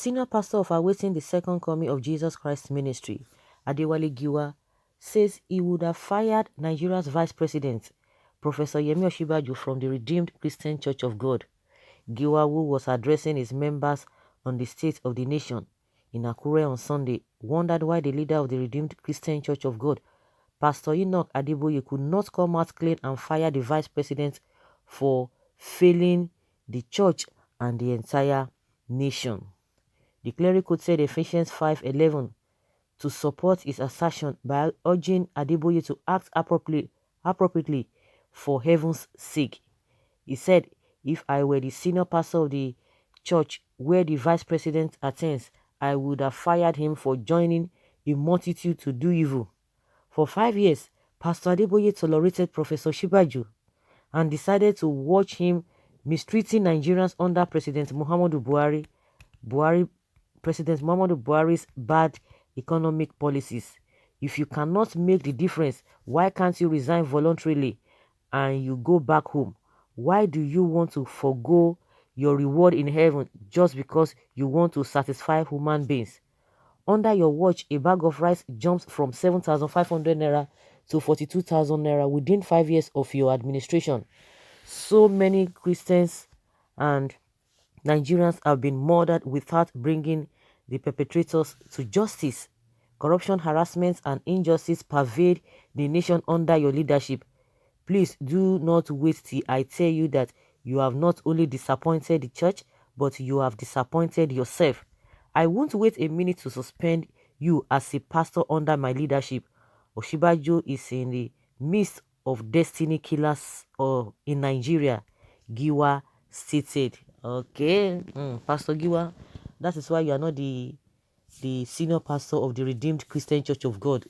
senior pastor of Awaiting the Second Coming of Jesus Christ Ministry, Adeboye, says he would have fired Nigeria's Vice President, Professor Yemi Osinbajo, from the Redeemed Christian Church of God. Giwa, who was addressing his members on the state of the nation in Akure on Sunday, wondered why the leader of the Redeemed Christian Church of God, Pastor Enoch Adeboye, could not come out clean and fire the vice president for failing the church and the entire nation. The cleric quoted Ephesians 5:11 to support his assertion by urging Adeboye to act appropriately for heaven's sake. He said, "If I were the senior pastor of the church where the vice president attends, I would have fired him for joining a multitude to do evil." For 5 years, Pastor Adeboye tolerated Professor Osinbajo and decided to watch him mistreating Nigerians under President Muhammadu Buhari's bad economic policies. If you cannot make the difference, why can't you resign voluntarily and you go back home? Why do you want to forgo your reward in heaven just because you want to satisfy human beings? Under your watch, a bag of rice jumps from 7,500 naira to 42,000 naira within 5 years of your administration. So many Christians and Nigerians have been murdered without bringing the perpetrators to justice. Corruption, harassment, and injustice pervade the nation under your leadership. Please do not wait till I tell you that you have not only disappointed the church, but you have disappointed yourself. I won't wait a minute to suspend you as a pastor under my leadership. Osinbajo is in the midst of destiny killers in Nigeria, Giwa stated. Okay, Pastor Giwa, that is why you are not the senior pastor of the Redeemed Christian Church of God.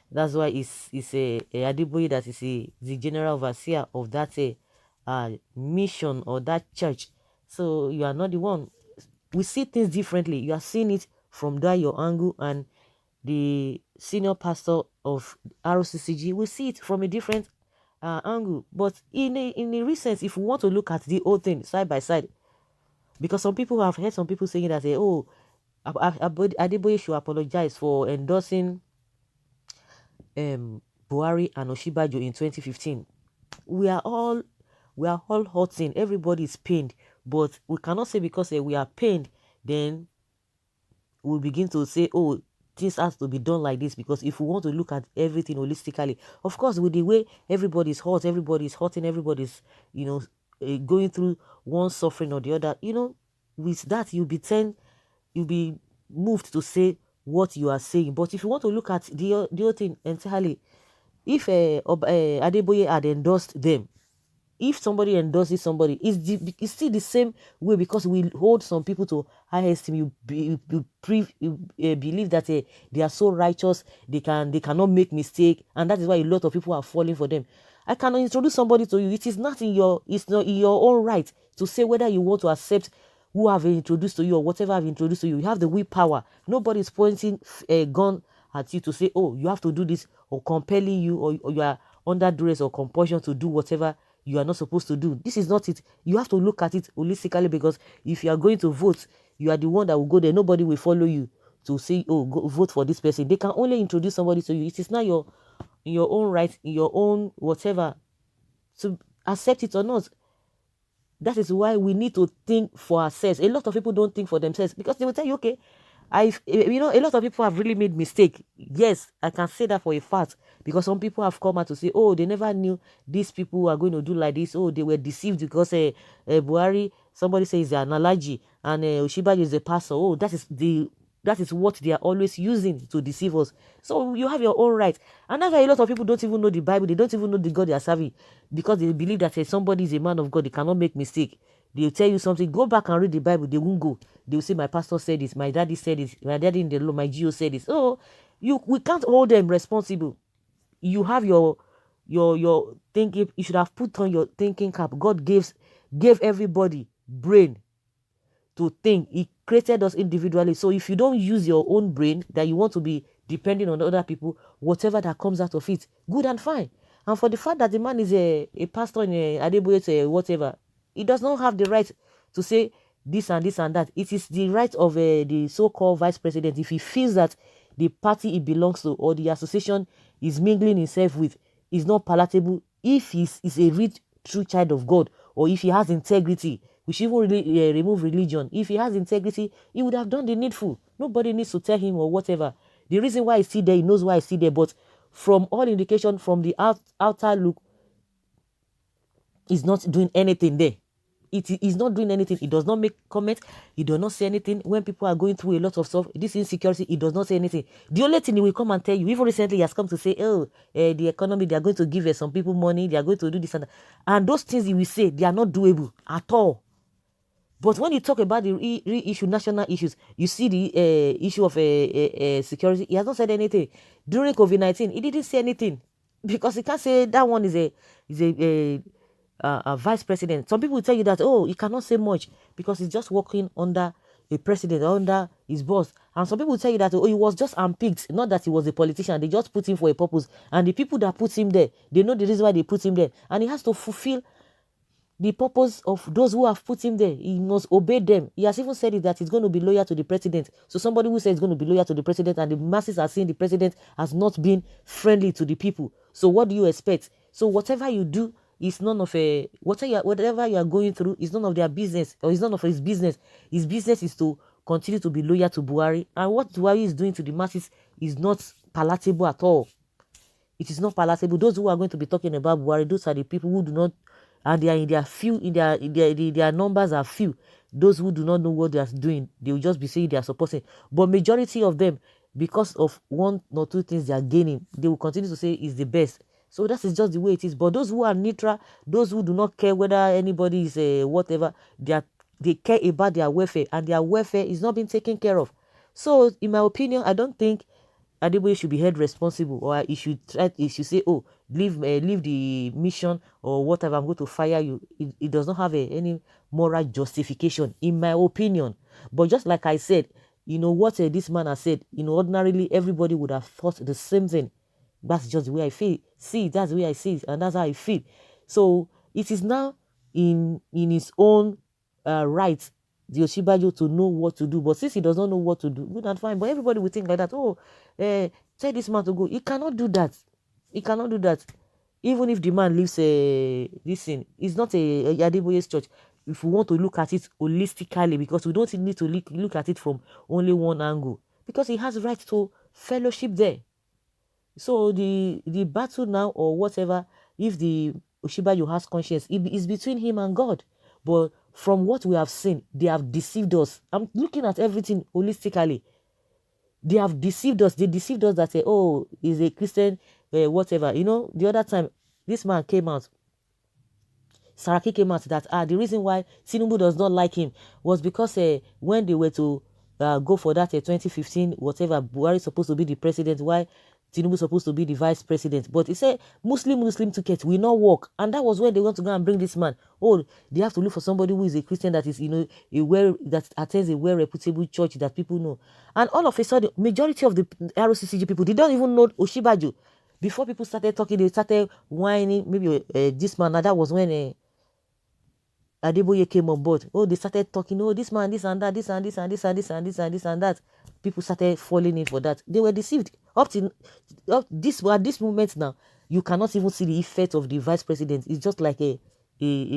That's why it's a Adeboye that is the general overseer of that mission or that church. So you are not the one. We see things differently. You are seeing it from that your angle, and the senior pastor of Rccg, we see it from a different angle. But in the recent, if we want to look at the whole thing side by side, because some people have heard some people saying that Adeboye should apologize for endorsing Buhari and Osinbajo in 2015. We are all hurting. Everybody is pained, but we cannot say because we are pained, then we'll begin to say, oh, things has to be done like this. Because if we want to look at everything holistically, of course, with the way everybody's hurt, everybody's hurting, everybody's going through one suffering or the other, with that you'll be moved to say what you are saying. But if you want to look at the whole thing entirely, if Adeboye had endorsed them, if somebody endorses somebody, it's still the same way, because we hold some people to high esteem. You believe that they are so righteous, they cannot make mistake, and that is why a lot of people are falling for them. I cannot introduce somebody to you. It's not in your own right to say whether you want to accept who have introduced to you or whatever I've introduced to you. You have the willpower. Nobody is pointing a gun at you to say, oh, you have to do this, or compelling you, or you are under duress or compulsion to do whatever you are not supposed to do. This is not it. You have to look at it holistically, because if you are going to vote, you are the one that will go there. Nobody will follow you to say, oh, go vote for this person. They can only introduce somebody to you. It is not your own right, your own whatever, to accept it or not. That is why we need to think for ourselves. A lot of people don't think for themselves, because they will tell you, okay, a lot of people have really made mistake. Yes, I can say that for a fact, because some people have come out to say, oh, they never knew these people are going to do like this. Oh, they were deceived because Buhari, somebody says an analogy, and Osinbajo is a pastor. Oh, that is what they are always using to deceive us. So you have your own right. And that's why a lot of people don't even know the Bible. They don't even know the God they are serving, because they believe that somebody is a man of God. They cannot make mistake. They'll tell you something, go back and read the Bible. They won't go. They will say, my pastor said this, my daddy said this, my daddy in the law, my GO said this. Oh, we can't hold them responsible. You have your thinking. You should have put on your thinking cap. God gave everybody brain to think. He created us individually. So if you don't use your own brain, that you want to be depending on other people, whatever that comes out of it, good and fine. And for the fact that the man is a pastor in Adeboye whatever, he does not have the right to say this and this and that. It is the right of the so-called vice president, if he feels that the party he belongs to or the association is mingling himself with is not palatable, if he's a real true child of God, or if he has integrity, we should even really, remove religion. If he has integrity, he would have done the needful. Nobody needs to tell him or whatever. The reason why he's still there, he knows why he's still there. But from all indication, from the outer look, he's not doing anything there. It is not doing anything. He does not make comment. He does not say anything. When people are going through a lot of stuff, this insecurity, he does not say anything. The only thing he will come and tell you, even recently he has come to say, oh, the economy, they are going to give some people money, they are going to do this and that. And those things he will say, they are not doable at all. But when you talk about the issue, national issues, you see the issue of security, he has not said anything. During COVID-19, he didn't say anything. Because he can't say that one is a vice president. Some people will tell you that, oh, he cannot say much because he's just working under a president, under his boss. And some people will tell you that, oh, he was just unpicked, not that he was a politician. They just put him for a purpose. And the people that put him there, they know the reason why they put him there. And he has to fulfill the purpose of those who have put him there. He must obey them. He has even said it that he's going to be loyal to the president. So somebody who says he's going to be loyal to the president and the masses are seeing the president as not being friendly to the people. So what do you expect? So whatever you do is none of whatever you are going through is none of their business, or is none of his business. His business is to continue to be loyal to Buhari. And what Buhari is doing to the masses is not palatable at all. It is not palatable. Those who are going to be talking about Buhari, those are the people who do not, and they are in their few, their numbers are few. Those who do not know what they are doing, they will just be saying they are supporting. But majority of them, because of one or two things they are gaining, they will continue to say is the best. So that is just the way it is. But those who are neutral, those who do not care whether anybody is whatever, they care about their welfare, and their welfare is not being taken care of. So in my opinion, I don't think Adeboye should be held responsible, or he should say, oh, leave the mission or whatever, I'm going to fire you. It does not have any moral justification, in my opinion. But just like I said, what this man has said, ordinarily everybody would have thought the same thing. That's just the way I feel. See, that's the way I see it, and that's how I feel. So it is now in his own right, the Osinbajo, to know what to do. But since he does not know what to do, good and fine. But everybody will think like that. Oh, tell this man to go. He cannot do that. He cannot do that. Even if the man leaves this thing, it's not a Adeboye's church. If we want to look at it holistically, because we don't need to look at it from only one angle, because he has right to fellowship there. So the battle now, or whatever, if the Osinbajo has conscience, it is between him and God. But from what we have seen, they have deceived us. I'm looking at everything holistically. They have deceived us. They deceived us that say, oh, he's a Christian, whatever. The other time, this man came out. Saraki came out that the reason why Tinubu does not like him was because when they were to go for that 2015, whatever, Buhari is supposed to be the president, why Tinubu supposed to be the vice president. But he said Muslim ticket will not work. And that was when they want to go and bring this man. Oh, they have to look for somebody who is a Christian that is, that attends a well-reputable church that people know. And all of a sudden, majority of the Rccg people, they don't even know Osinbajo. Before people started talking, they started whining. Maybe this man, and that was when Adeboye came on board. Oh, they started talking, oh, this man, this and that, this and this and this and this and this and this and that. People started falling in for that. They were deceived. Up this moment now, you cannot even see the effect of the vice president. It's just like a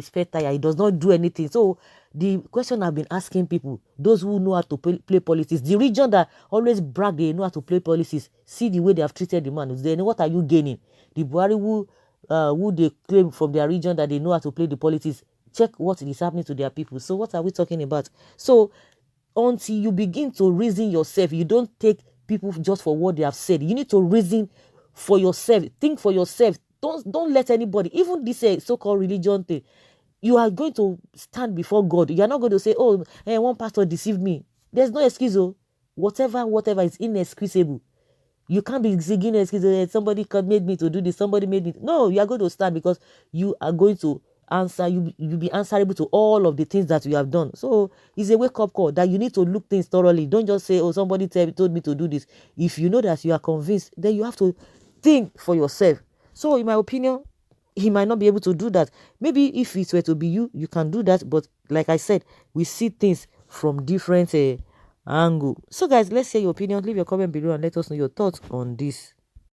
spare tire. It does not do anything. So the question I've been asking people, those who know how to play politics, the region that always brag they know how to play politics, see the way they have treated the man. Then what are you gaining? The Buhari who they claim from their region that they know how to play the politics, check what is happening to their people. So what are we talking about? So until you begin to reason yourself, you don't take people just for what they have said. You need to reason for yourself. Think for yourself. Don't let anybody, even this so-called religion thing, you are going to stand before God. You are not going to say, oh, one pastor deceived me. There's no excuse. Whatever is inexcusable. You can't be singing excuses. Somebody made me to do this. Somebody made me. No, you are going to stand because you are going to answer. You'll be answerable to all of the things that you have done. So it's a wake-up call that you need to look things thoroughly. Don't just say, oh, somebody told me to do this. If you know that you are convinced, then you have to think for yourself. So in my opinion, he might not be able to do that. Maybe if it were to be you, you can do that. But like I said, we see things from different angle. So guys, let's hear your opinion. Leave your comment below and let us know your thoughts on this.